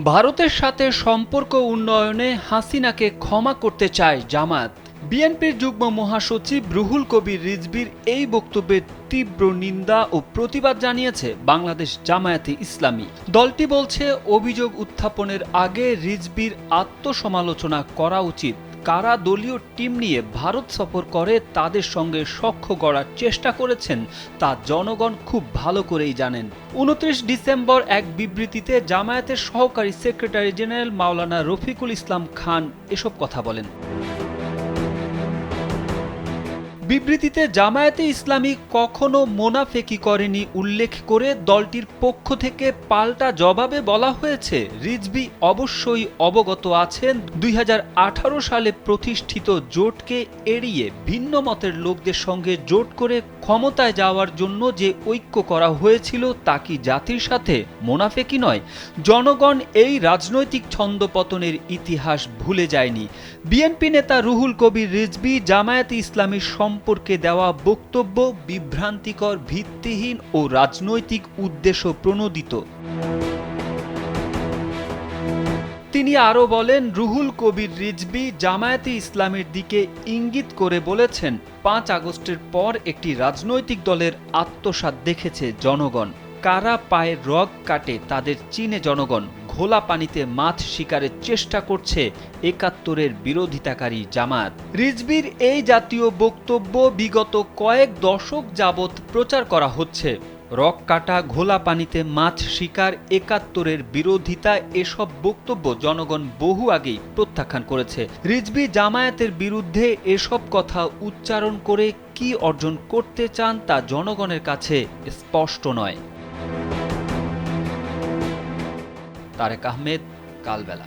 ভারতের সাথে সম্পর্ক উন্নয়নে হাসিনাকে ক্ষমা করতে চায় জামায়াত। বিএনপির যুগ্ম মহাসচিব রুহুল কবির রিজভীর এই বক্তব্যের তীব্র নিন্দা ও প্রতিবাদ জানিয়েছে বাংলাদেশ জামায়াতে ইসলামী। দলটি বলছে, অভিযোগ উত্থাপনের আগে রিজভীর আত্মসমালোচনা করা উচিত। কারা দলীয় টিম নিয়ে ভারত সফর করে তাদের সঙ্গে সখ্য গড়ার চেষ্টা করেছেন তা জনগণ খুব ভালো করেই জানেন। ২৯ ডিসেম্বর এক বিবৃতিতে জামায়াতের সহকারী সেক্রেটারি জেনারেল মাওলানা রফিকুল ইসলাম খান এসব কথা বলেন। বিবৃতিতে জামায়াতে ইসলামী কখনো মোনাফেকি করেনি উল্লেখ করে দলটির পক্ষ থেকে পাল্টা জবাবে বলা হয়েছে, রিজভী অবশ্যই অবগত আছেন ২০১৮ সালে প্রতিষ্ঠিত জোটকে এড়িয়ে ভিন্ন মতের লোকদের সঙ্গে জোট করে ক্ষমতায় যাওয়ার জন্য যে ঐক্য করা হয়েছিল তা কি জাতির সাথে মোনাফেকি নয়? জনগণ এই রাজনৈতিক ছন্দপতনের ইতিহাস ভুলে যায়নি। বিএনপি নেতা রুহুল কবির রিজভী জামায়াতে ইসলামীর সম্পর্কে দেওয়া বক্তব্য বিভ্রান্তিকর, ভিত্তিহীন ও রাজনৈতিক উদ্দেশ্য প্রণোদিত। তিনি আরও বলেন, রুহুল কবির রিজভী জামায়াতে ইসলামীর দিকে ইঙ্গিত করে বলেছেন, ৫ আগস্টের পর একটি রাজনৈতিক দলের আত্মসাৎ দেখেছে জনগণ। কারা পায়ের রগ কাটে তাদের চিনে জনগণ। ঘোলা পানিতে মাছ শিকারের চেষ্টা করছে ৭১-এর বিরোধিতাকারী জামায়াত। রিজভীর এই জাতীয় বক্তব্য বিগত কয়েক দশক যাবৎ প্রচার করা হচ্ছে। রক কাটা, ঘোলা পানিতে মাছ শিকার, ৭১-এর বিরোধিতা, এসব বক্তব্য জনগণ বহু আগেই প্রত্যাখ্যান করেছে। রিজভী জামায়াতের বিরুদ্ধে এসব কথা উচ্চারণ করে কি অর্জন করতে চান তা জনগণের কাছে স্পষ্ট নয়। তারেক আহমেদ, কালবেলা।